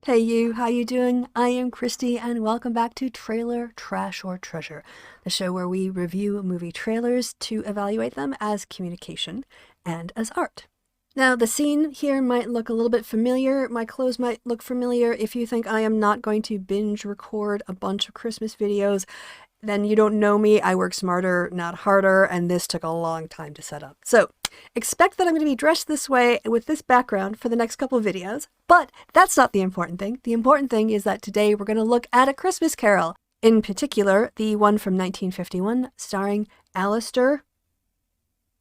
Hey you, how you doing? I am Christy and welcome back to Trailer Trash or Treasure, the show where we review movie trailers to evaluate them as communication and as art. Now the scene here might look a little bit familiar, my clothes might look familiar. If you think I am not going to binge record a bunch of Christmas videos, then you don't know me. I work smarter, not harder, and this took a long time to set up. So expect that I'm going to be dressed this way with this background for the next couple of videos, but that's not the important thing. The important thing is that today we're going to look at A Christmas Carol, in particular, the one from 1951, starring Alistair...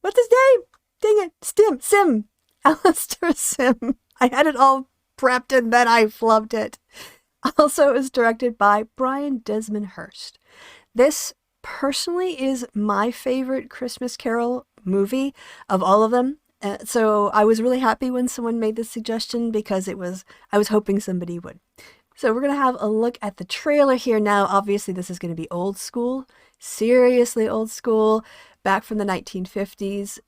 What's his name? Dang it, Sim. Alistair Sim. I had it all prepped and then I flubbed it. Also, it was directed by Brian Desmond Hurst. This personally is my favorite Christmas Carol movie of all of them. So I was really happy when someone made this suggestion because I was hoping somebody would. So we're going to have a look at the trailer here now. Obviously, this is going to be old school, seriously old school, back from the 1950s.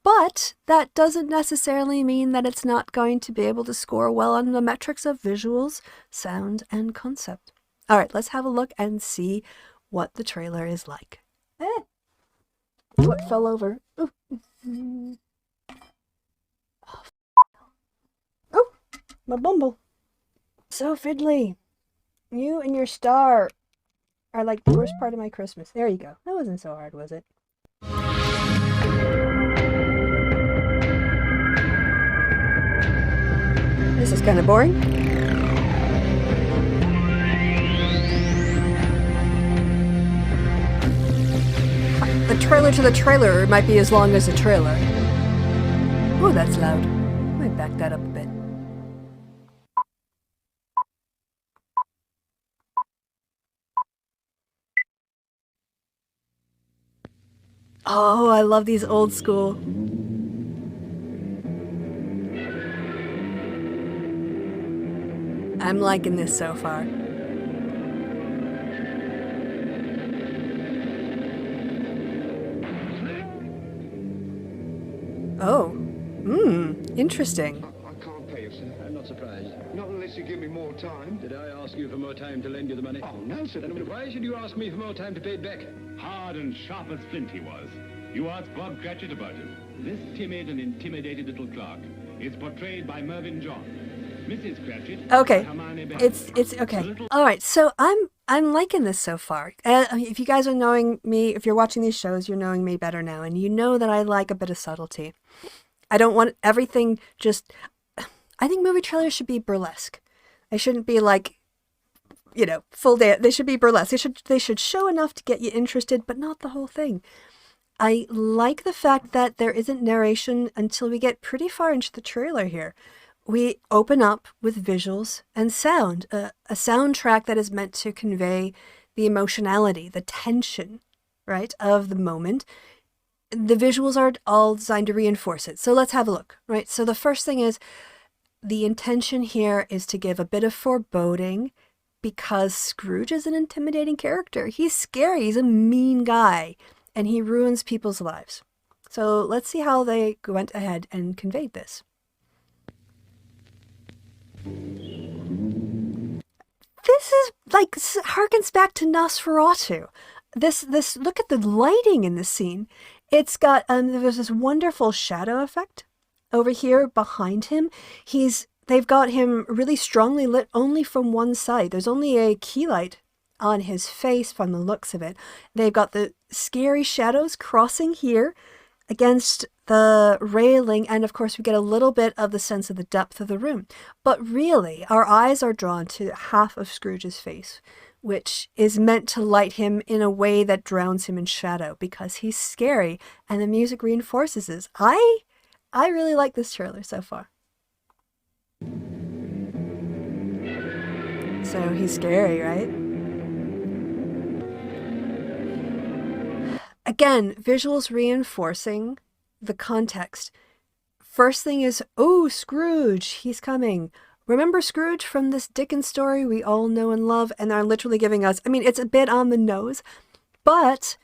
But that doesn't necessarily mean that it's not going to be able to score well on the metrics of visuals, sound, and concept. All right, let's have a look and see what the trailer is like. What fell over? Ooh. Oh, my bumble. So fiddly. You and your star are like the worst part of my Christmas. There you go. That wasn't so hard, was it? This is kind of boring. The trailer to the trailer might be as long as the trailer. Oh, that's loud. I might back that up a bit. Oh, I love these old school. I'm liking this so far. Oh, interesting. I can't pay you, sir. I'm not surprised. Not unless you give me more time. Did I ask you for more time to lend you the money? Oh, no, sir. Then why should you ask me for more time to pay it back? Hard and sharp as flint he was. You ask Bob Cratchit about him. This timid and intimidated little clerk is portrayed by Mervyn John. Mrs. Cratchit. Okay, it's okay. All right, so I'm liking this so far. If you guys are knowing me, if you're watching these shows, you're knowing me better now, and you know that I like a bit of subtlety. I don't want everything just... I think movie trailers should be burlesque. They shouldn't be like, you know, full day. They should be burlesque. They should show enough to get you interested, but not the whole thing. I like the fact that there isn't narration until we get pretty far into the trailer here. We open up with visuals and sound, a soundtrack that is meant to convey the emotionality, the tension, right, of the moment. The visuals are all designed to reinforce it. So let's have a look, right? So the first thing is the intention here is to give a bit of foreboding because Scrooge is an intimidating character. He's scary. He's a mean guy and he ruins people's lives. So let's see how they went ahead and conveyed this. This is like harkens back to Nosferatu. This look at the lighting in this scene. It's got there's this wonderful shadow effect over here behind him. They've got him really strongly lit only from one side. There's only a key light on his face from the looks of it. They've got the scary shadows crossing here against the railing, and of course we get a little bit of the sense of the depth of the room. But really, our eyes are drawn to half of Scrooge's face, which is meant to light him in a way that drowns him in shadow because he's scary, and the music reinforces this. I really like this trailer so far. So he's scary, right? Again, visuals reinforcing the context. First thing is, oh, Scrooge, he's coming. Remember Scrooge from this Dickens story we all know and love? And they're literally giving us, I mean, it's a bit on the nose, but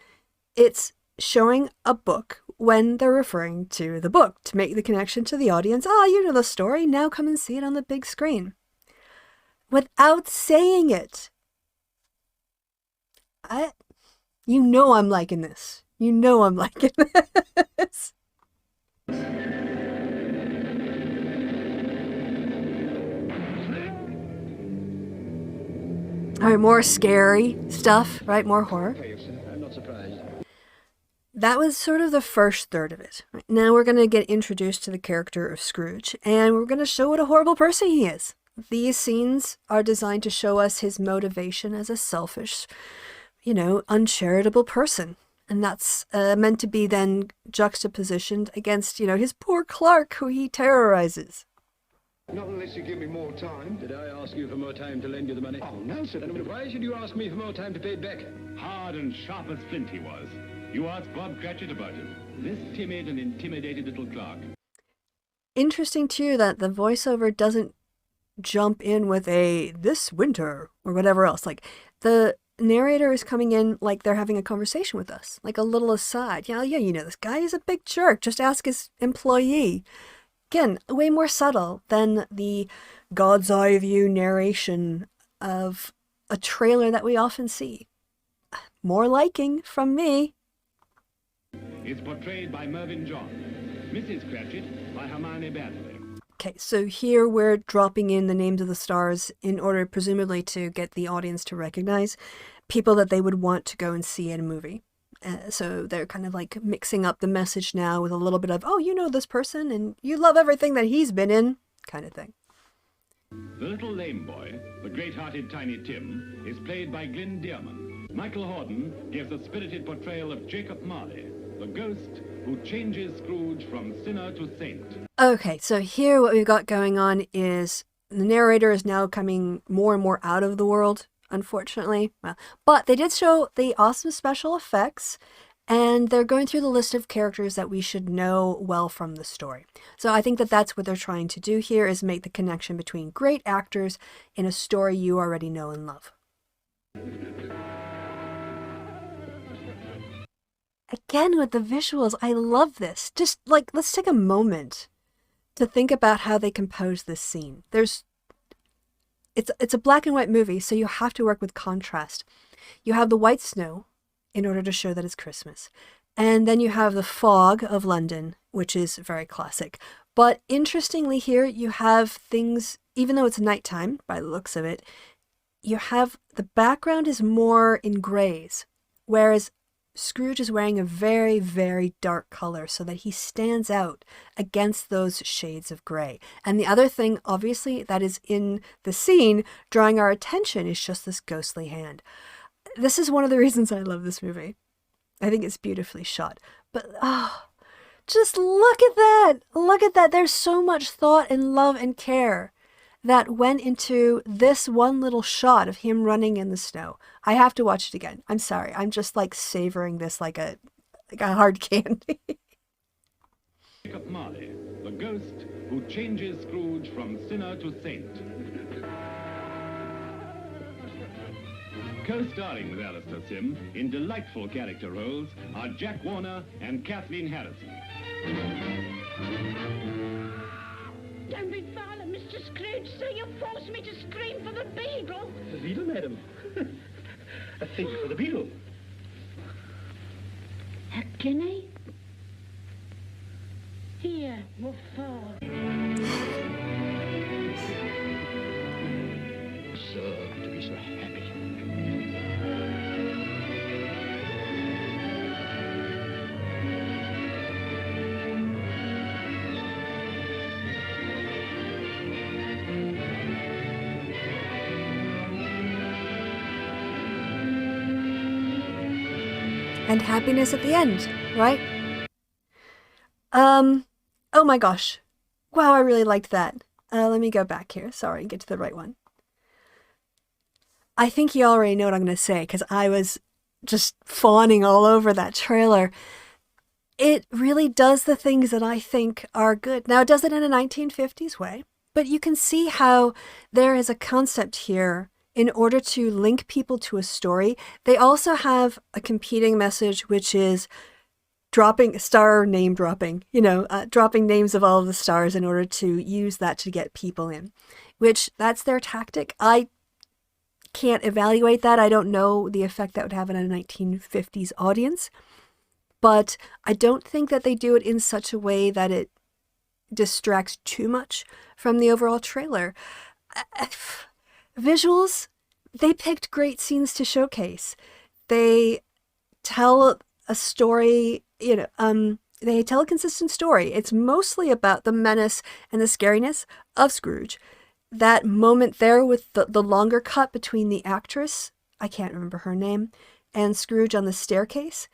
it's showing a book when they're referring to the book to make the connection to the audience. Ah, you know the story, now come and see it on the big screen. without saying it. You know I'm liking this. You know I'm liking this. All right, more scary stuff, right? More horror. I'm not surprised. That was sort of the first third of it. Now we're going to get introduced to the character of Scrooge, and we're going to show what a horrible person he is. These scenes are designed to show us his motivation as a selfish, uncharitable person. And that's meant to be then juxtapositioned against, his poor clerk who he terrorizes. Not unless you give me more time. Did I ask you for more time to lend you the money? Oh, no, sir. Then why should you ask me for more time to pay it back? Hard and sharp as flint he was. You ask Bob Cratchit about him. This timid and intimidated little clerk. Interesting, too, that the voiceover doesn't jump in with a "this winter" or whatever else. Like, the narrator is coming in like they're having a conversation with us, like a little aside. Yeah, this guy is a big jerk. Just ask his employee. Again, way more subtle than the God's eye view narration of a trailer that we often see. More liking from me. It's portrayed by Mervyn John. Mrs. Cratchit by Hermione Baddeley. Okay, so here we're dropping in the names of the stars in order presumably to get the audience to recognize people that they would want to go and see in a movie. So they're kind of like mixing up the message now with a little bit of, oh, you know this person and you love everything that he's been in, kind of thing. The little lame boy, the great-hearted Tiny Tim, is played by Glyn Dearman. Michael Hordern gives a spirited portrayal of Jacob Marley, the ghost who changes Scrooge from sinner to saint. Okay, so here what we've got going on is the narrator is now coming more and more out of the world, unfortunately. Well, but they did show the awesome special effects, and they're going through the list of characters that we should know well from the story. So I think that that's what they're trying to do here, is make the connection between great actors in a story you already know and love. Again, with the visuals, I love this. Just like, let's take a moment to think about how they composed this scene. It's a black and white movie, so you have to work with contrast. You have the white snow in order to show that it's Christmas. And then you have the fog of London, which is very classic. But interestingly here, you have things, even though it's nighttime, by the looks of it, you have the background is more in grays, whereas Scrooge is wearing a very, very dark color so that he stands out against those shades of gray. And the other thing, obviously, that is in the scene, drawing our attention, is just this ghostly hand. This is one of the reasons I love this movie. I think it's beautifully shot. But, just look at that! Look at that! There's so much thought and love and care that went into this one little shot of him running in the snow. I have to watch it again. I'm sorry. I'm just like savoring this like a hard candy. Jacob Marley, the ghost who changes Scrooge from sinner to saint. Co-starring with Alistair Sim in delightful character roles are Jack Warner and Kathleen Harrison. Don't be violent, Mr. Scrooge, so you force me to scream for the beadle. The beadle, madam? A thief for the beadle. A guinea? Here, what for? Absurd to be so happy. And happiness at the end, right? Oh my gosh. Wow, I really liked that. Let me go back here. Sorry, get to the right one. I think you already know what I'm going to say because I was just fawning all over that trailer. It really does the things that I think are good. Now, it does it in a 1950s way, but you can see how there is a concept here. In order to link people to a story, they also have a competing message, which is dropping name dropping, dropping names of all of the stars in order to use that to get people in. which that's their tactic. I can't evaluate that. I don't know the effect that would have on a 1950s audience, but I don't think that they do it in such a way that it distracts too much from the overall trailer. Visuals, they picked great scenes to showcase. They tell a story, they tell a consistent story. It's mostly about the menace and the scariness of Scrooge. That moment there with the longer cut between the actress, I can't remember her name, and Scrooge on the staircase,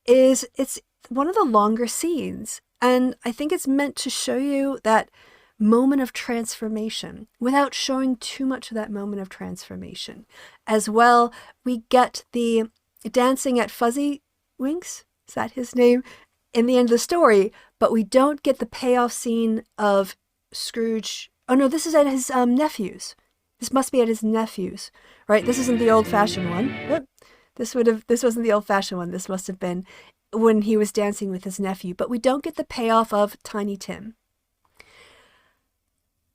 it's one of the longer scenes. And I think it's meant to show you that moment of transformation without showing too much of that moment of transformation. As well, we get the dancing at Fuzzy Winks, is that his name, in the end of the story, but we don't get the payoff scene of Scrooge. Oh no, this is at his nephews. This must be at his nephews, right? This isn't the old-fashioned one. Oop. This wasn't the old-fashioned one. This must have been when he was dancing with his nephew, but we don't get the payoff of Tiny Tim.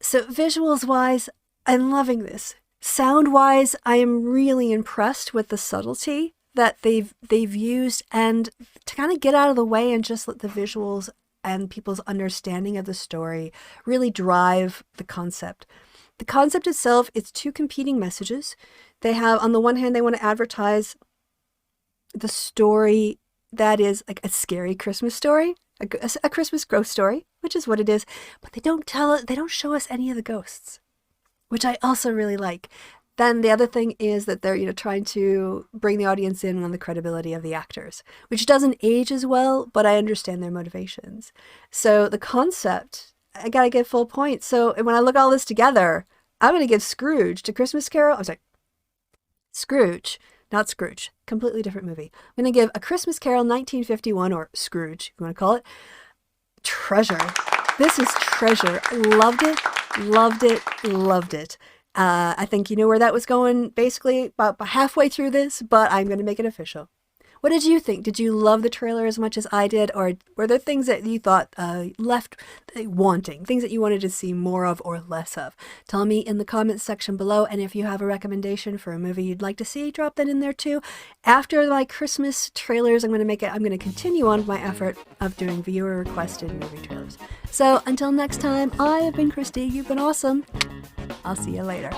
So visuals-wise, I'm loving this. Sound-wise, I am really impressed with the subtlety that they've used, and to kind of get out of the way and just let the visuals and people's understanding of the story really drive the concept. The concept itself, it's two competing messages. They have, on the one hand, they want to advertise the story that is like a scary Christmas story, a Christmas ghost story, which is what it is, but they don't show us any of the ghosts, which I also really like. Then the other thing is that they're, trying to bring the audience in on the credibility of the actors, which doesn't age as well, but I understand their motivations. So the concept, I gotta give full points. So when I look all this together, I'm gonna give Scrooge to Christmas Carol. I was like, Scrooge, not Scrooge, completely different movie. I'm gonna give A Christmas Carol 1951, or Scrooge, if you want to call it, treasure. This is treasure. Loved it, loved it, loved it. I think you know where that was going basically about halfway through this, but I'm going to make it official. What did you think? Did you love the trailer as much as I did? Or were there things that you thought left wanting? Things that you wanted to see more of or less of? Tell me in the comments section below. And if you have a recommendation for a movie you'd like to see, drop that in there too. After my Christmas trailers, I'm going to continue on my effort of doing viewer requested movie trailers. So until next time, I have been Christy. You've been awesome. I'll see you later.